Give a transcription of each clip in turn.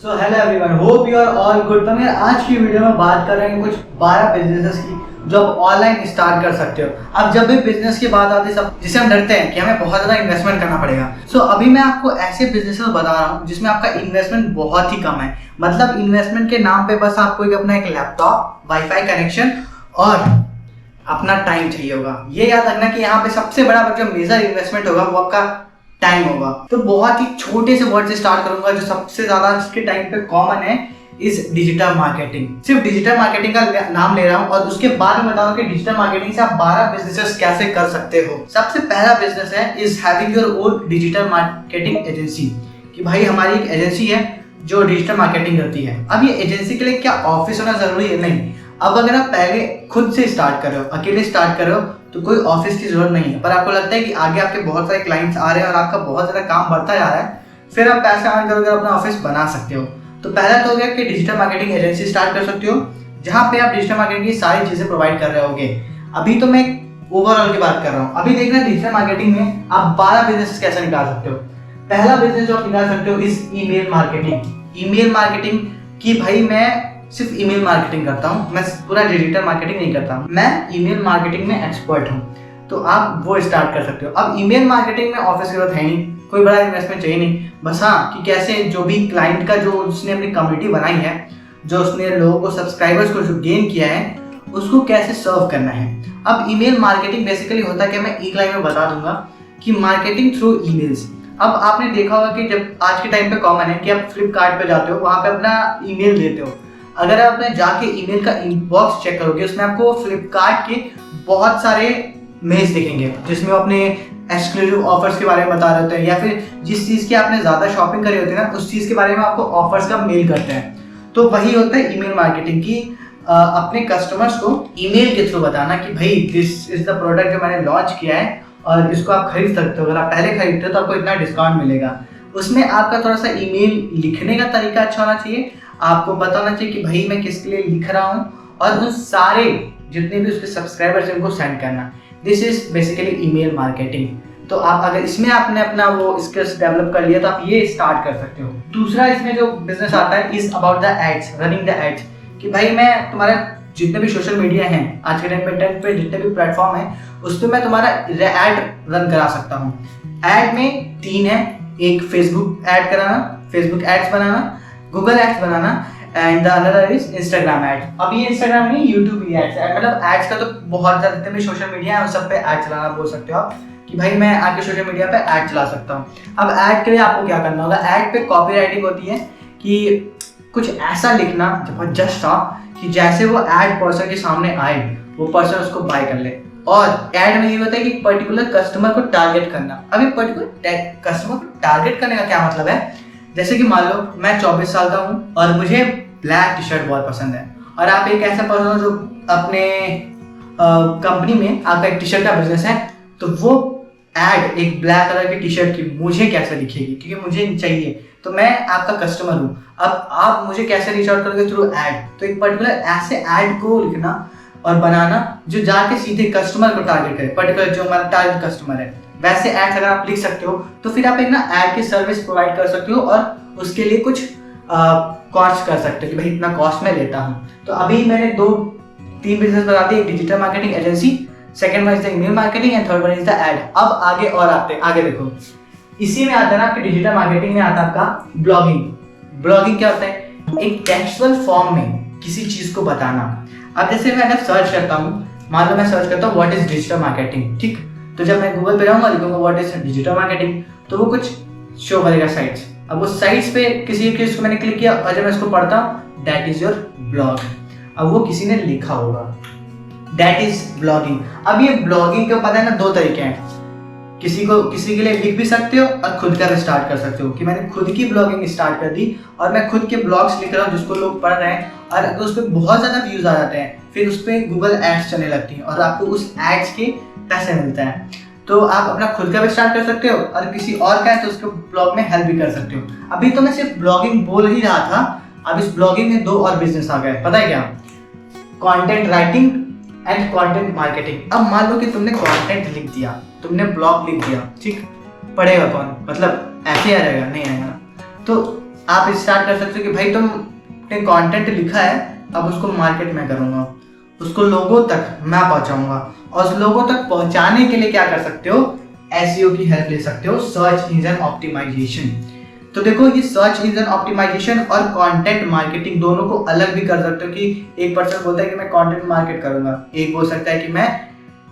So hello everyone, hope you are all good. तो मैं आज की वीडियो में बात कर रहे हैं कुछ 12 बिजनेसेस की जो आप ऑनलाइन स्टार्ट कर सकते हो। अब जब भी बिजनेस की बात आती है सब जिसे हम डरते हैं कि हमें बहुत ज़्यादा इन्वेस्टमेंट करना पड़ेगा। सो अभी मैं आपको ऐसे बिजनेसेस बता रहा हूँ जिसमें आपका इन्वेस्टमेंट बहुत ही कम है। मतलब इन्वेस्टमेंट के नाम पे बस आपको अपना एक लैपटॉप, वाईफाई कनेक्शन और अपना टाइम चाहिए होगा। ये याद रखना कि यहाँ पे सबसे बड़ा जो मेजर इन्वेस्टमेंट होगा वो आपका टाइम होगा। तो बहुत ही छोटे से वर्ड से स्टार्ट करूंगा जो सबसे ज्यादा इसके टाइम पे कॉमन है इज डिजिटल मार्केटिंग। सिर्फ डिजिटल मार्केटिंग का नाम ले रहा हूँ और उसके बाद में बताऊंगा कि डिजिटल मार्केटिंग से आप 12 बिजनेसेस कैसे कर सकते हो। सबसे पहला बिजनेस है is having your own digital marketing agency. कि भाई हमारी एक एजेंसी है जो डिजिटल मार्केटिंग करती है। अब ये एजेंसी के लिए क्या ऑफिस होना जरूरी है? नहीं। अब अगर आप पहले खुद से स्टार्ट कर रहे हो, अकेले स्टार्ट कर रहे हो तो कोई ऑफिस की जरूरत नहीं है। पर आपको लगता है कि आगे आपके बहुत सारे क्लाइंट्स आ रहे हैं और आपका बहुत ज़्यादा काम बढ़ता जा रहा है, फिर आप पैसे अर्न करके अपना ऑफिस बना सकते हो। तो पहला तो हो गया कि डिजिटल मार्केटिंग एजेंसी स्टार्ट कर सकते हो जहाँ पे आप डिजिटल मार्केटिंग की सारी चीज़ें प्रोवाइड कर रहे होगे। अभी तो मैं ओवरऑल की बात कर रहा हूँ। अभी देखना डिजिटल मार्केटिंग में आप 12 बिजनेस कैसे निकाल सकते हो। पहला बिजनेस जो आप निकाल सकते हो is email marketing. Email marketing की भाई मैं सिर्फ ईमेल मार्केटिंग करता हूँ, मैं पूरा डिजिटल मार्केटिंग नहीं करता हूँ। मैं ईमेल मार्केटिंग में एक्सपर्ट हूँ, तो आप वो स्टार्ट कर सकते हो। अब ईमेल मार्केटिंग में ऑफिस की जरूरत है नहीं, कोई बड़ा इन्वेस्टमेंट चाहिए नहीं। बस हाँ कि कैसे जो भी क्लाइंट का जो उसने अपनी कम्युनिटी बनाई है, जो उसने लोगों को सब्सक्राइबर्स को जो गेन किया है, उसको कैसे सर्व करना है। अब ईमेल मार्केटिंग बेसिकली होता है कि मैं एक लाइन में बता दूंगा कि मार्केटिंग थ्रू ईमेल्स। अब आपने देखा होगा कि जब आज के टाइम पे कॉमन है कि आप फ्लिपकार्ट पे जाते हो, वहाँ पे अपना ईमेल देते हो। अगर आप जाके ईमेल का इनबॉक्स चेक करोगे उसमें आपको फ्लिपकार्ट के बहुत सारे मेल्स दिखेंगे जिसमें वो अपने एक्सक्लूसिव ऑफर्स के बारे में बता रहे होते हैं, या फिर जिस चीज़ की आपने ज़्यादा शॉपिंग करी होती है ना उस चीज़ के बारे में आपको ऑफर्स का मेल करते हैं। तो वही होता है ईमेल मार्केटिंग की, अपने कस्टमर्स को ईमेल के थ्रू बताना कि भाई दिस इज द प्रोडक्ट जो मैंने लॉन्च किया है और इसको आप खरीद सकते हो। अगर आप पहले खरीदते हो तो आपको इतना डिस्काउंट मिलेगा। उसमें आपका थोड़ा सा ईमेल लिखने का तरीका अच्छा होना चाहिए। आपको पता होना चाहिए कि भाई मैं किसके लिए लिख रहा हूँ और उन सारे जितने भी उसके सब्सक्राइबर्स हैं उनको सेंड करना। This is basically email marketing. तो आप अगर इसमें आपने अपना वो स्किल्स डेवलप कर लिया तो आप ये स्टार्ट कर सकते हो। दूसरा इसमें जो बिजनेस आता है is about the ads, running the ads. कि भाई मैं तुम्हारा जितने भी सोशल मीडिया हैं आज के टाइम पे जितने भी प्लेटफॉर्म है उस पर मैं तुम्हारा एड रन करा सकता हूँ। एड में 3 है, एक फेसबुक ऐड कराना, फेसबुक एड्स बनाना, गूगल एड्स बनाना and the another is Instagram ads. अब ये इंस्टाग्राम नहीं, यूट्यूब भी एड्स है। मतलब एड्स का तो बहुत ज़्यादा जितने भी सोशल मीडिया है उस सब पे ऐड चलाना बोल सकते हो आप कि भाई मैं आपके सोशल मीडिया पे ऐड चला सकता हूँ। अब ऐड के लिए आपको क्या करना होगा, ऐड पे कॉपी राइटिंग होती है कि कुछ ऐसा लिखना जबरदस्त था कि जैसे वो ऐड पर्सन के सामने आए वो पर्सन उसको बाय कर ले। और ऐड में ये होता है कि पर्टिकुलर कस्टमर को टारगेट करना। अभी पर्टिकुलर कस्टमर को टारगेट करने का क्या मतलब है, जैसे कि मान लो मैं 24 साल का हूँ और मुझे ब्लैक टी शर्ट बहुत पसंद है और आप एक ऐसा पर्सन हो जो अपने कंपनी में आपका एक टी शर्ट का बिजनेस है, तो वो ऐड एक ब्लैक कलर की टी शर्ट की मुझे कैसे दिखेगी क्योंकि मुझे चाहिए, तो मैं आपका कस्टमर हूँ। अब आप मुझे कैसे रीच आउट करोगे? Through add. तो एक पर्टिकुलर ऐसे ऐड को लिखना और बनाना जो जाके सीधे कस्टमर को टारगेट करे, पर्टिकुलर जो हमारा टारगेट कस्टमर है। वैसे एड्स अगर आप लिख सकते हो तो फिर आप एक ना ऐड की सर्विस प्रोवाइड कर सकते हो और उसके लिए कुछ कॉस्ट कर सकते हो कि भाई इतना कॉस्ट मैं लेता हूँ। तो अभी मैंने 2-3 बिजनेस बता दिए, एक digital marketing agency, second one is the email marketing and third one is the add. अब आगे और आगे देखो, इसी में आता है ना आपके डिजिटल मार्केटिंग में आता है आपका ब्लॉगिंग। ब्लॉगिंग क्या होता है? एक टेक्सचुअल फॉर्म में किसी चीज को बताना। अब जैसे मैं अगर सर्च करता हूँ, मान लो मैं सर्च करता हूँ व्हाट इज डिजिटल मार्केटिंग, ठीक, तो जब मैं गूगल पे जाऊंगा लिखूंगा व्हाट इज डिजिटल मार्केटिंग तो वो कुछ शो करेगा साइट्स। अब वो साइट्स पे किसी एक चीज को मैंने क्लिक किया और जब मैं इसको पढ़ता हूँ दैट इज योर ब्लॉग। अब वो किसी ने लिखा होगा, दैट इज ब्लॉगिंग। अब ये ब्लॉगिंग का पता है ना 2 तरीके हैं, किसी के लिए लिख भी सकते हो और खुद का भी स्टार्ट कर सकते हो कि मैंने खुद की ब्लॉगिंग स्टार्ट कर दी और मैं खुद के ब्लॉग्स लिख रहा हूँ जिसको लोग पढ़ रहे हैं और अगर उस पर बहुत ज़्यादा व्यूज आ जाते हैं फिर उस पर गूगल एड्स चलने लगती हैं और आपको उस एड्स के पैसे मिलते हैं। तो आप अपना खुद का भी स्टार्ट कर सकते हो और किसी और का है तो उसको ब्लॉग में हेल्प भी कर सकते हो। अभी तो मैं सिर्फ ब्लॉगिंग बोल ही रहा था, अब इस ब्लॉगिंग में 2 और बिजनेस आ गए, पता है क्या? Content writing and content marketing. अब मान लो कि तुमने कंटेंट लिख दिया, तुमने ब्लॉग लिख दिया, ठीक, पढ़ेगा कौन? मतलब ऐसे आ जाएगा? नहीं आएगा ना। तो आप स्टार्ट कर सकते हो कि भाई तुमने कंटेंट लिखा है, अब उसको मार्केट में करूंगा, उसको लोगों तक मैं पहुंचाऊंगा, और उस लोगों तक पहुंचाने के लिए क्या कर सकते हो, एसईओ की हेल्प ले सकते हो, सर्च इंजन ऑप्टिमाइजेशन। तो देखो ये सर्च इंजन ऑप्टिमाइजेशन और कंटेंट मार्केटिंग दोनों को अलग भी कर सकते हो कि एक पर्सन बोलता है कि मैं कंटेंट मार्केट करूंगा, एक बोल सकता है कि मैं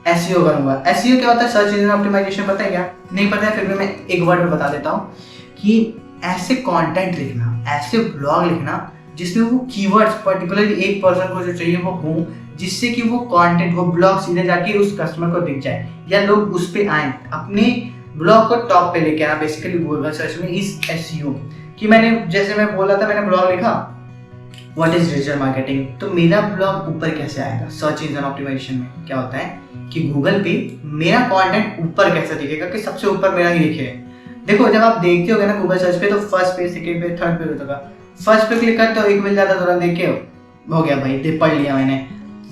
एसईओ करूंगा। एसईओ क्या होता है, सर्च इंजन ऑप्टिमाइजेशन पता है क्या? नहीं पता है, फिर भी मैं एक वर्ड में बता देता हूँ कि ऐसे कंटेंट लिखना, ऐसे ब्लॉग लिखना जिसमें वो कीवर्ड्स पर्टिकुलरली एक पर्सन को जो चाहिए वो हो, जिससे कि वो कंटेंट, वो ब्लॉग सीधे जाके उस कस्टमर को दिख जाए या लोग उस पे आए, अपने ब्लॉग को टॉप पे लेके आना। बेसिकली गूगल सर्च में इस एसईओ कि मैंने, जैसे मैं बोला था, मैंने ब्लॉग लिखा व्हाट इज डिजिटल मार्केटिंग, तो मेरा ब्लॉग ऊपर कैसे आएगा? सर्च इंजन ऑप्टिमाइजेशन में क्या होता है कि गूगल पे मेरा कंटेंट ऊपर कैसे दिखेगा कि सबसे ऊपर मेरा ही दिखे। देखो जब आप देखते होगे ना गूगल सर्च पे, तो first page, second page, third page होता है। फर्स्ट पे क्लिक करते हो, एक मिल जाता, तुरंत देख के हो गया भाई, पढ़ लिया मैंने।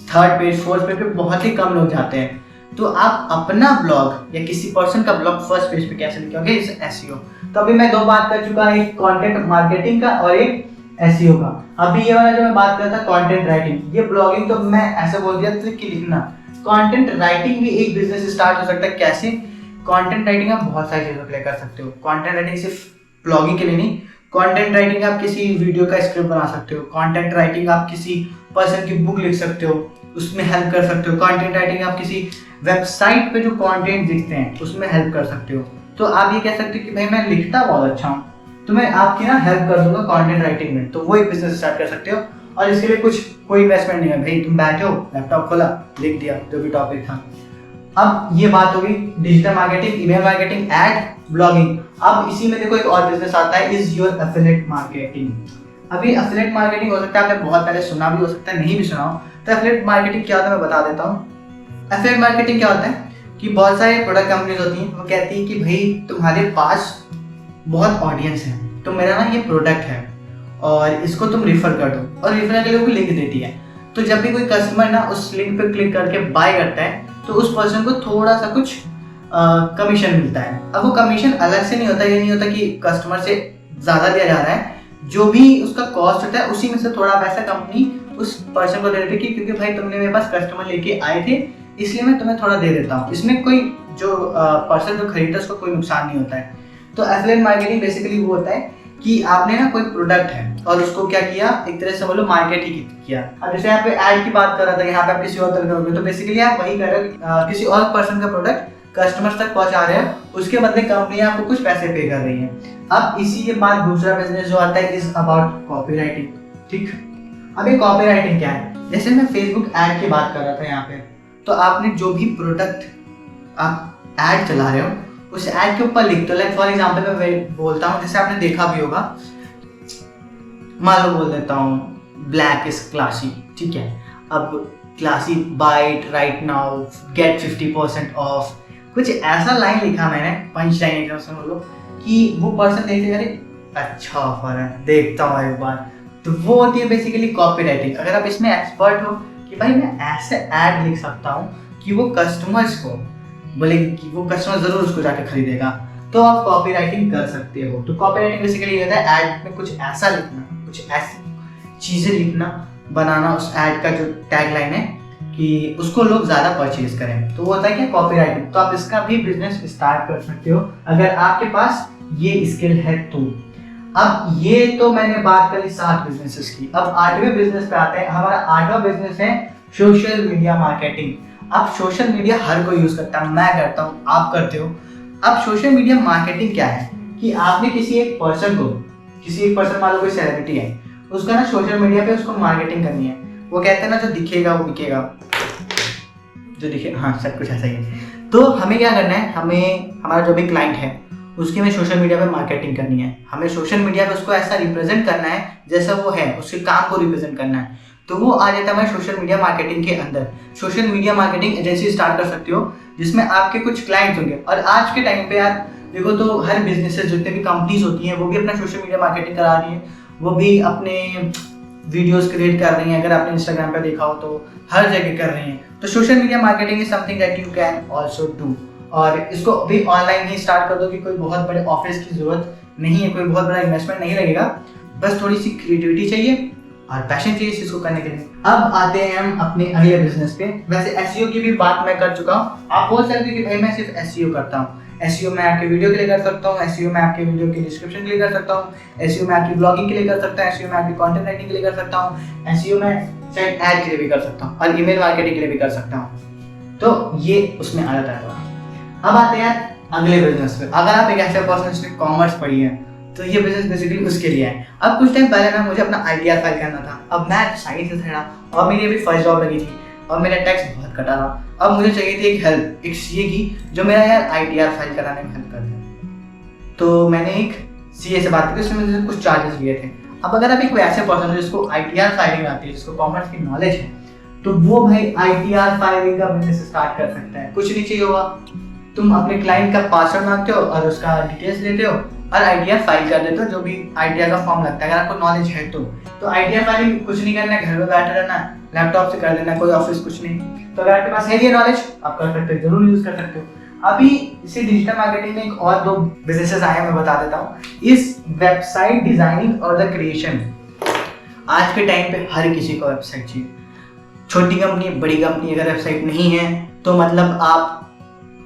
थर्ड पेज, फोर्थ पेज पे बहुत ही कम लोग जाते हैं। तो आप अपना ब्लॉग या किसी पर्सन का ब्लॉग फर्स्ट पेज पे कैसे लिखोगे? इस एसईओ। तो अभी मैं दो बात कर चुका, एक कंटेंट मार्केटिंग का और एक एसईओ का। अभी ये वाला जो मैं बात कर रहा था कंटेंट राइटिंग, ये ब्लॉगिंग तो मैं ऐसे बोल दिया था कि लिखना। कंटेंट राइटिंग भी एक बिजनेस स्टार्ट हो सकता है। कैसे? कंटेंट राइटिंग आप बहुत सारी चीजों के लिए कर सकते हो। कंटेंट राइटिंग सिर्फ ब्लॉगिंग के लिए नहीं, कंटेंट राइटिंग आप किसी वीडियो का स्क्रिप्ट बना सकते हो। कंटेंट राइटिंग आप किसी पर्सन की बुक लिख सकते हो, उसमें हेल्प कर सकते हो। कंटेंट राइटिंग आप किसी वेबसाइट पे जो कंटेंट दिखते हैं उसमें हेल्प कर सकते हो। तो आप ये कह सकते हो कि भाई मैं लिखता बहुत अच्छा हूँ, तो मैं आपकी ना हेल्प कर दूंगा कंटेंट राइटिंग में। तो वो एक बिजनेस स्टार्ट कर सकते हो, और इसके लिए कोई इन्वेस्टमेंट नहीं है भाई, तुम बैठे हो, लैपटॉप खोला, लिख दिया जो भी टॉपिक था। अब ये बात होगी digital marketing, email marketing, ad, blogging. अब इसी में देखो एक और बिजनेस आता है, इज योर एफिलिएट मार्केटिंग। अभी एफिलिएट मार्केटिंग हो सकता है आपने बहुत पहले सुना भी हो सकता है, नहीं भी सुना हो। तो एफिलिएट मार्केटिंग क्या होता है मैं बता देता हूँ। एफिलिएट मार्केटिंग क्या होता है कि बहुत सारे प्रोडक्ट कंपनीज होती हैं, वो कहती है कि भाई तुम्हारे पास बहुत ऑडियंस है, तो मेरा ना ये प्रोडक्ट है और इसको तुम रिफर कर दो, और रिफर के लिए वो लिंक देती है। तो जब भी कोई कस्टमर ना उस लिंक पे क्लिक करके बाय करता है, तो उस पर्सन को थोड़ा सा कुछ कमीशन मिलता है। अब वो कमीशन अलग से नहीं होता, ये नहीं होता कि कस्टमर से ज़्यादा दिया जा रहा है, जो भी उसका कॉस्ट होता है उसी में से थोड़ा पैसा कंपनी उस पर्सन को दे देती है, क्योंकि भाई तुमने मेरे पास कस्टमर लेके आए थे इसलिए मैं तुम्हें थोड़ा दे देता हूँ। इसमें कोई जो पर्सन जो खरीदता है उसको कोई नुकसान नहीं होता है। तो एफिलिएट मार्केटिंग बेसिकली वो होता है कि आपने ना कोई प्रोडक्ट है और उसको क्या किया, एक तरह से बोलो मार्केट ही किया। अब जैसे यहाँ पे ऐड की बात कर रहा था, यहाँ पे आप किसी और तक करोगे, तो बेसिकली आप वही कर रहे हो, किसी और पर्सन का प्रोडक्ट कस्टमर्स तक पहुंचा रहे हैं, उसके बदले कंपनी आपको कुछ पैसे पे कर रही है। अब इसी के बाद दूसरा बिजनेस जो आता है इज अबाउट कॉपीराइटिंग। ठीक, अब ये कॉपीराइटिंग क्या है? जैसे मैं फेसबुक ऐड की बात कर रहा था यहाँ पे, तो आपने जो भी प्रोडक्ट आप ऐड चला रहे हो उस ऐड के ऊपर लिख दो। लाइक फॉर एग्जांपल मैं बोलता हूँ, जैसे आपने देखा भी होगा, मान लो बोल देता हूँ ब्लैक इज क्लासी, ठीक है। अब classy bite right now get 50% off, कुछ ऐसा लाइन लिखा मैंने, पंच लाइन एकदम से बोलो कि वो पर्सन देखते अरे अच्छा ऑफर है, देखता हूँ एक बार। तो वो होती है बेसिकली कॉपीराइटिंग। अगर आप इसमें एक्सपर्ट हो कि भाई मैं ऐसे ऐड लिख सकता हूँ कि वो कस्टमर्स को बोले कि वो कस्टमर जरूर उसको जाके खरीदेगा, तो आप कॉपीराइटिंग कर सकते हो। तो कॉपीराइटिंग बेसिकली ये होता है ऐड में कुछ ऐसा लिखना, कुछ ऐसी चीजें लिखना, बनाना उस ऐड का जो टैग लाइन है कि उसको लोग ज्यादा परचेज करें, तो वो होता है क्या, कॉपीराइटिंग। तो आप इसका भी बिजनेस स्टार्ट कर सकते हो अगर आपके पास ये स्किल है तो। अब ये तो मैंने बात करी 7 बिजनेसेस की। अब 8वें बिजनेस पे आते हैं। हमारा 8वां बिजनेस है सोशल मीडिया मार्केटिंग। अब सोशल मीडिया हर कोई यूज करता है, मैं करता हूँ, आप करते हो। अब सोशल मीडिया मार्केटिंग क्या है कि आपने किसी एक पर्सन मान लो कोई सेलिब्रिटी है, उसका ना सोशल मीडिया पे उसको मार्केटिंग करनी है। वो कहते हैं ना जो दिखेगा वो बिकेगा, जो दिखे, हाँ सब कुछ ऐसा ही है। तो हमें क्या करना है, हमें हमारा जो भी क्लाइंट है उसकी हमें सोशल मीडिया पे मार्केटिंग करनी है। हमें सोशल मीडिया पे उसको ऐसा रिप्रेजेंट करना है जैसा वो है, उसके काम को रिप्रेजेंट करना है। तो वो आ जाता है हमारे सोशल मीडिया मार्केटिंग के अंदर। Social media marketing agency start कर सकते हो जिसमें आपके कुछ क्लाइंट्स होंगे। और आज के टाइम पे यार देखो तो हर बिजनेसेस जितने भी कंपनीज होती हैं वो भी अपना सोशल मीडिया मार्केटिंग करा रही है, वो भी अपने वीडियोस क्रिएट कर रही हैं। अगर आपने इंस्टाग्राम पे देखा हो तो हर जगह कर रही हैं। तो social media marketing is something that you can also do. और इसको अभी ऑनलाइन ही स्टार्ट कर दो कि कोई बहुत बड़े ऑफिस की जरूरत नहीं है, कोई बहुत बड़ा इन्वेस्टमेंट नहीं लगेगा, बस थोड़ी सी क्रिएटिविटी चाहिए और पैशन चाहिए इस चीज को करने के लिए। अब आते हैं हम अपने अगले बिजनेस पे। वैसे एसईओ की भी बात मैं कर चुका हूँ। आप बोल सकते हो कि भाई मैं सिर्फ एसईओ करता हूँ। एसईओ मैं आपके वीडियो के लिए कर सकता हूँ, एसईओ मैं आपके वीडियो के डिस्क्रिप्शन के लिए कर सकता हूँ, एसईओ मैं आपकी ब्लॉगिंग के लिए कर सकता हूँ, एसईओ मैं आपकी कंटेंट राइटिंग के लिए कर सकता हूँ, एसईओ मैं शायद ऐड के लिए भी कर सकता हूँ और ईमेल मार्केटिंग के लिए भी कर सकता हूँ। तो ये उसमें आ जाता है। अब आते हैं अगले बिजनेस पे। अगर आप एक ऐसे पर्सन जिसने कॉमर्स पढ़ी है तो ये बिजनेस बेसिकली उसके लिए है। अब कुछ टाइम पहले ना मुझे अपना आईटीआर फाइल करना था। अब मैं साइंस से था और मेरी अभी फर्स्ट जॉब लगी थी और मेरा टैक्स बहुत कटा था। अब मुझे चाहिए थी एक हेल्प, एक सीए की जो मेरा यार आईटीआर फाइल कराने में हेल्प कर दे। तो मैंने एक सीए से बात की, उसने मुझे कुछ चार्जेस लिए थे। अब अगर आप एक ऐसे पर्सन हो जिसको आईटीआर फाइलिंग आती है, जिसको कॉमर्स की नॉलेज है, तो वो भाई आईटीआर फाइलिंग का बिजनेस स्टार्ट कर सकता है। कुछ नहीं चाहिए होगा, तुम अपने क्लाइंट का पासवर्ड मांगते हो और उसका डिटेल्स लेते हो और आईटीआर फाइल कर देते हो, जो भी आईटीआर का फॉर्म लगता है। अगर आपको नॉलेज है तो आईटीआर फाइलिंग कुछ नहीं करना है, घर में बैठे रहना है, लैपटॉप से कर देना, कोई ऑफिस कुछ नहीं। तो अगर आपके पास है ये नॉलेज, आप कर सकते हो, जरूर यूज कर सकते हो। अभी इसी डिजिटल मार्केटिंग में एक और 2 बिजनेसेस आए, मैं बता देता हूँ। इस वेबसाइट डिजाइनिंग और द क्रिएशन। आज के टाइम पे हर किसी को वेबसाइट चाहिए। छोटी कंपनी, बड़ी कंपनी, अगर वेबसाइट नहीं है तो मतलब आप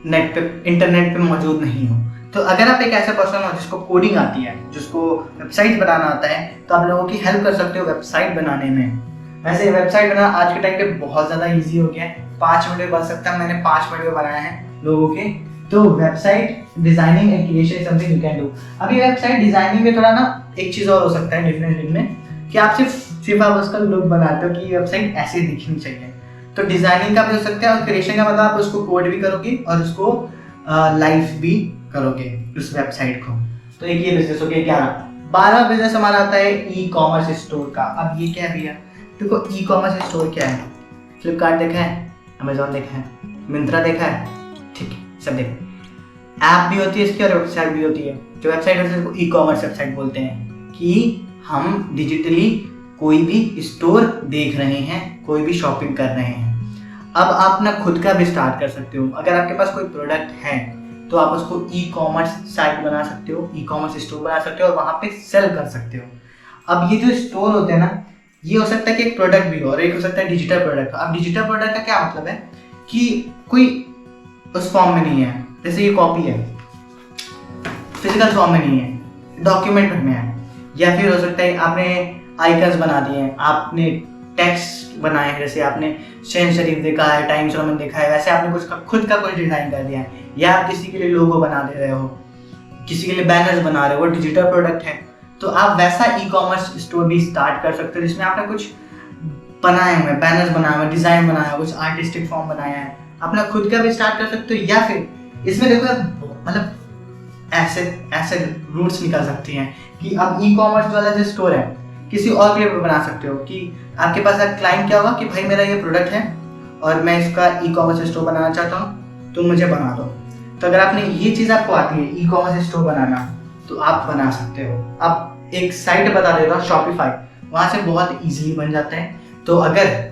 नेट पे, इंटरनेट पे मौजूद नहीं हो। तो अगर आप एक ऐसा पर्सन हो जिसको कोडिंग आती है, जिसको वेबसाइट बनाना आता है, तो आप लोगों की हेल्प कर सकते हो वेबसाइट बनाने में। वैसे वेबसाइट बनाना आज के टाइम पे बहुत ज़्यादा इजी हो गया है। 5 मिनट में बन सकता है। मैंने 5 मिनट में बनाया है लोगों के। तो website designing and creation is something you can do. अभी वेबसाइट डिजाइनिंग में थोड़ा ना एक चीज़ और हो सकता है डिफरेंट में, कि आप सिर्फ आप उसका लुक बनाते हो कि वेबसाइट ऐसे दिखनी चाहिए। तो डिजाइनिंग का भी हो सकता है और क्रिएशन का मतलब आप उसको कोड भी करोगे और उसको लाइव भी करोगे उस वेबसाइट को। तो एक ये बिजनेस हो गया। 11 बिजनेस हमारा आता है ई कॉमर्स स्टोर का। अब ये क्या है भैया? देखो ई कॉमर्स स्टोर क्या है? फ्लिपकार्ट देखा है, अमेजोन देखा है, मिंत्रा देखा है, ठीक है, सब देखा। ऐप भी होती है इसकी और वेबसाइट भी होती है। जो वेबसाइट होती है उसको ई कॉमर्स वेबसाइट बोलते हैं, कि हम डिजिटली कोई भी स्टोर देख रहे हैं, कोई भी शॉपिंग कर रहे हैं। अब आप अपना खुद का भी स्टार्ट कर सकते हो। अगर आपके पास कोई प्रोडक्ट है तो आप उसको ई कॉमर्स साइट बना सकते हो, ई कॉमर्स स्टोर बना सकते हो और वहाँ पे सेल कर सकते हो। अब ये जो स्टोर होते हैं ना, ये हो सकता है कि एक प्रोडक्ट भी हो और एक हो सकता है डिजिटल प्रोडक्ट। अब डिजिटल प्रोडक्ट का क्या मतलब है कि कोई उस फॉर्म में नहीं है, जैसे ये कॉपी है, फिजिकल फॉर्म में नहीं है, डॉक्यूमेंट में है। या फिर हो सकता है आपने आइकन्स बना दिए हैं, आपने टेक्स्ट बनाए हैं, जैसे आपने शेन शरीफ देखा है, टाइम्स रोमन देखा है, वैसे आपने कुछ खुद का कुछ डिजाइन कर दिया है। या आप किसी के लिए लोगो बना दे रहे हो, किसी के लिए बैनर्स बना रहे हो, वो डिजिटल प्रोडक्ट है। तो आप वैसा ई कॉमर्स स्टोर भी स्टार्ट कर सकते हो जिसमें आपने कुछ बनाए हुए, बैनर्स बनाए हुए, डिजाइन बनाया हुआ, कुछ आर्टिस्टिक फॉर्म बनाया है, अपना खुद का भी स्टार्ट कर सकते हो। या फिर इसमें देखो मतलब ऐसे रूट्स निकल सकती हैं कि अब ई कॉमर्स वाला जो स्टोर है किसी और के लिए बना सकते हो, कि आपके पास एक क्लाइंट क्या होगा कि भाई मेरा ये प्रोडक्ट है और मैं इसका ई कॉमर्स स्टोर बनाना चाहता हूँ, तुम मुझे बना दो। तो अगर आपने ये चीज़ आपको आती है ई कॉमर्स स्टोर बनाना, तो आप बना सकते हो। आप एक साइट बता देता हूँ, शॉपिफाई, वहाँ से बहुत ईजिली बन जाता है। तो अगर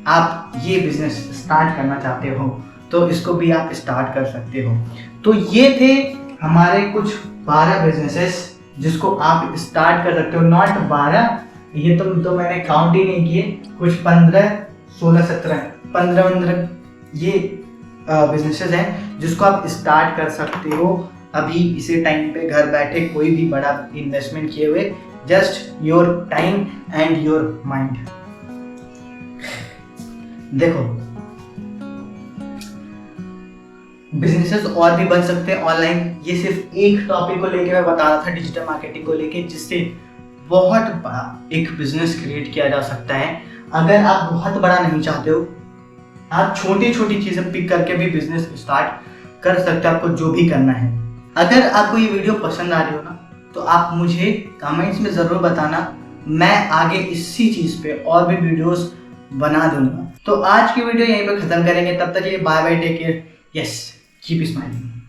आप ये बिजनेस स्टार्ट करना चाहते हो तो इसको भी आप स्टार्ट कर सकते हो। तो ये थे हमारे कुछ 12 बिजनेसेस जिसको आप स्टार्ट कर सकते हो। नॉट 12, ये तो मैंने काउंट ही नहीं किए, कुछ 15, 16, 17, 15 ये बिजनेसेस हैं जिसको आप स्टार्ट कर सकते हो अभी इसी टाइम पे, घर बैठे, कोई भी बड़ा इन्वेस्टमेंट किए हुए, just your time and your mind. देखो बिजनेसेस और भी बन सकते हैं ऑनलाइन। ये सिर्फ एक टॉपिक को लेके मैं बता रहा था, डिजिटल मार्केटिंग को लेके, जिससे बहुत बड़ा एक बिजनेस क्रिएट किया जा सकता है। अगर आप बहुत बड़ा नहीं चाहते हो, आप छोटी छोटी चीजें पिक करके भी बिजनेस स्टार्ट कर सकते हो, आपको जो भी करना है। अगर आपको ये वीडियो पसंद आ रही हो ना, तो आप मुझे कमेंट्स में जरूर बताना, मैं आगे इसी चीज पे और भी वीडियोस बना दूंगा। तो आज की वीडियो यहीं पे खत्म करेंगे, तब तक ये bye bye, take care, yes, keep smiling.